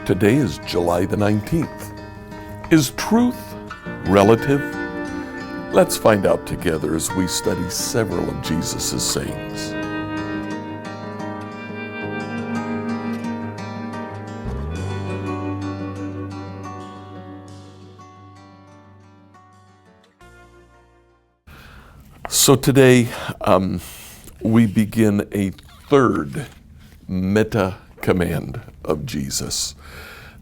Today is July the 19th. Is truth relative? Let's find out together as we study several of Jesus' sayings. So today we begin a third meta command of Jesus.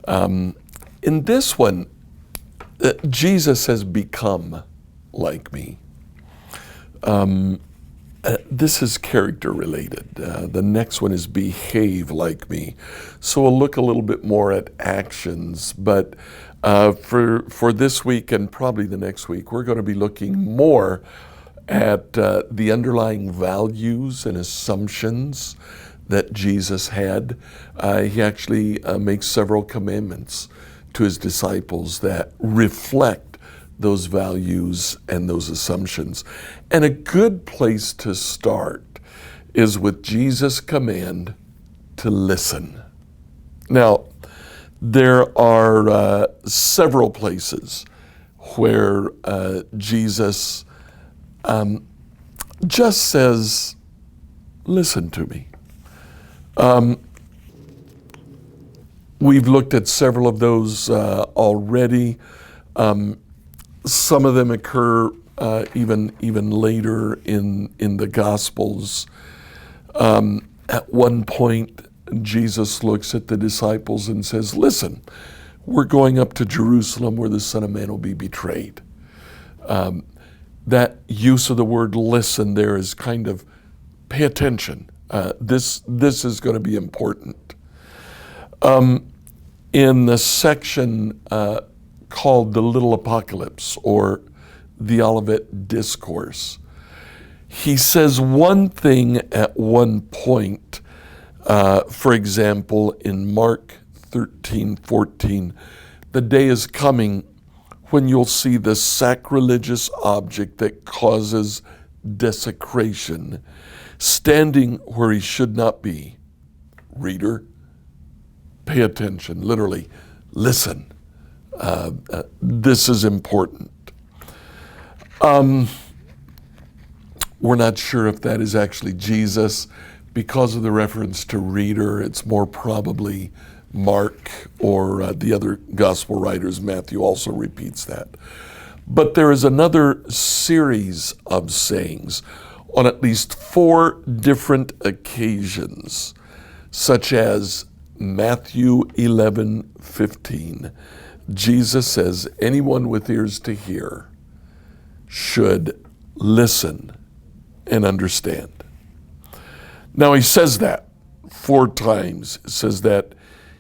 In this one, Jesus has become like me. This is character related. The next one is behave like me. So we'll look a little bit more at actions, but for this week and probably the next week, we're going to be looking more at the underlying values and assumptions that Jesus had. He actually makes several commandments to his disciples that reflect those values and those assumptions. And a good place to start is with Jesus' command to listen. Now, there are several places where Jesus just says, listen to me. We've looked at several of those already. Some of them occur even later in the Gospels. At one point, Jesus looks at the disciples and says, listen, we're going up to Jerusalem where the Son of Man will be betrayed. That use of the word listen there is kind of pay attention. This is going to be important. In the section called the Little Apocalypse or the Olivet Discourse, he says one thing at one point. For example, in Mark 13:14, the day is coming when you'll see the sacrilegious object that causes desecration standing where he should not be. Reader, pay attention, literally, listen. This is important. We're not sure if that is actually Jesus. Because of the reference to reader, it's more probably Mark or the other gospel writers. Matthew also repeats that. But there is another series of sayings on at least 4 different occasions, such as Matthew 11:15. Jesus says, anyone with ears to hear should listen and understand. Now he says that 4 times. It says that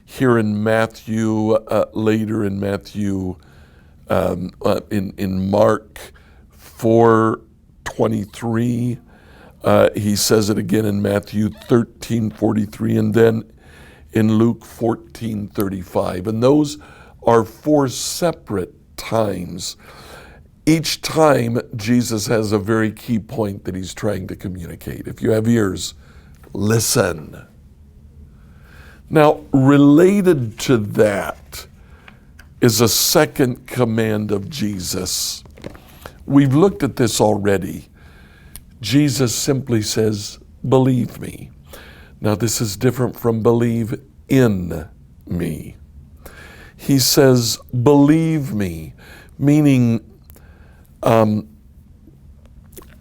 here in Matthew, later in Matthew, in Mark 4:23. He says it again in Matthew 13:43, and then in Luke 14:35. And those are 4 separate times. Each time, Jesus has a very key point that he's trying to communicate. If you have ears, listen. Now, related to that is a second command of Jesus. We've looked at this already. Jesus simply says, believe me. Now, this is different from believe in me. He says, believe me, meaning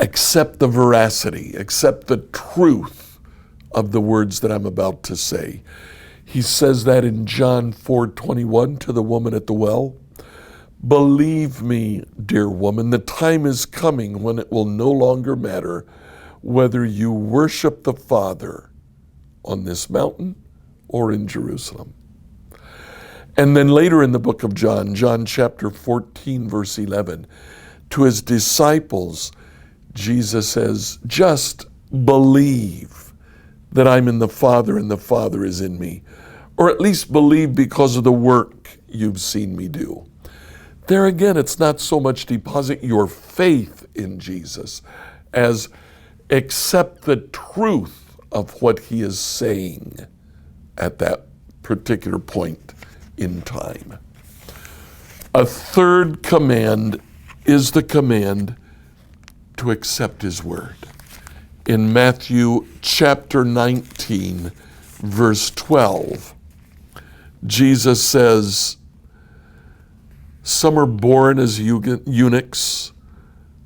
accept the veracity, accept the truth of the words that I'm about to say. He says that in John 4:21 to the woman at the well. Believe me, dear woman, the time is coming when it will no longer matter whether you worship the Father on this mountain or in Jerusalem. And then later in the book of John, John chapter 14, verse 11, to his disciples, Jesus says, just believe that I'm in the Father and the Father is in me, or at least believe because of the work you've seen me do. There again, it's not so much deposit your faith in Jesus as accept the truth of what he is saying at that particular point in time. A third command is the command to accept his word. In Matthew chapter 19, verse 12, Jesus says, some are born as eunuchs,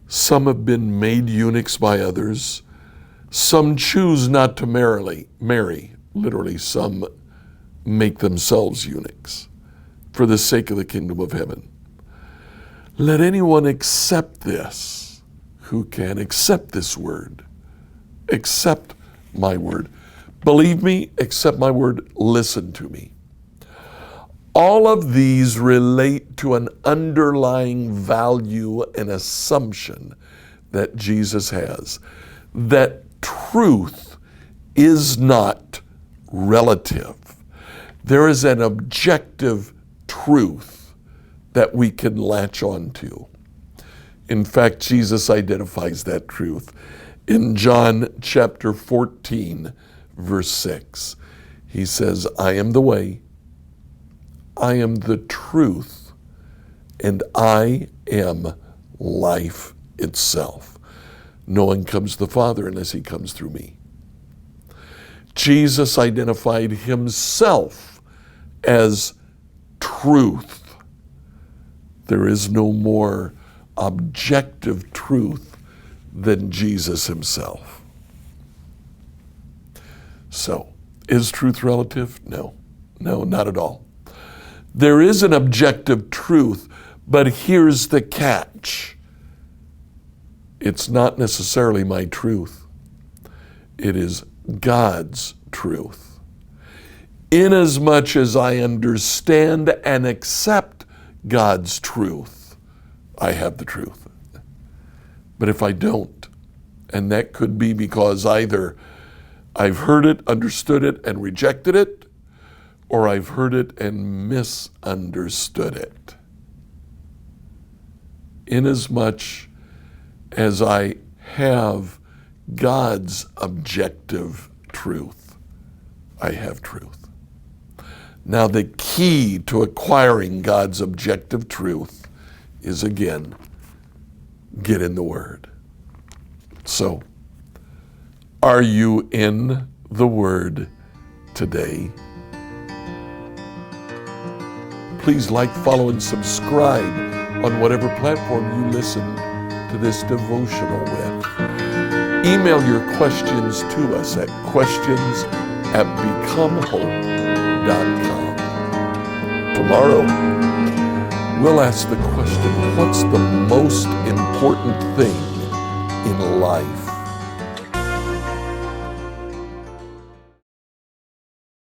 some have been made eunuchs by others, some choose not to marry, literally some make themselves eunuchs for the sake of the kingdom of heaven. Let anyone accept this who can accept this word. Accept my word. Believe me, accept my word, listen to me. All of these relate to an underlying value and assumption that Jesus has, that truth is not relative. There is an objective truth that we can latch on to. In fact, Jesus identifies that truth in John chapter 14, verse 6. He says, I am the way, I am the truth, and I am life itself. No one comes to the Father unless he comes through me. Jesus identified himself as truth. There is no more objective truth than Jesus himself. So, is truth relative? No, not at all. There is an objective truth, but here's the catch. It's not necessarily my truth. It is God's truth. Inasmuch as I understand and accept God's truth, I have the truth. But if I don't, and that could be because either I've heard it, understood it, and rejected it, or I've heard it and misunderstood it. Inasmuch as I have God's objective truth, I have truth. Now, the key to acquiring God's objective truth is, again, get in the Word. So, are you in the Word today? Please like, follow, and subscribe on whatever platform you listen to this devotional with. Email your questions to us at questions@becomehope.com. Tomorrow, we'll ask the question, what's the most important thing in life?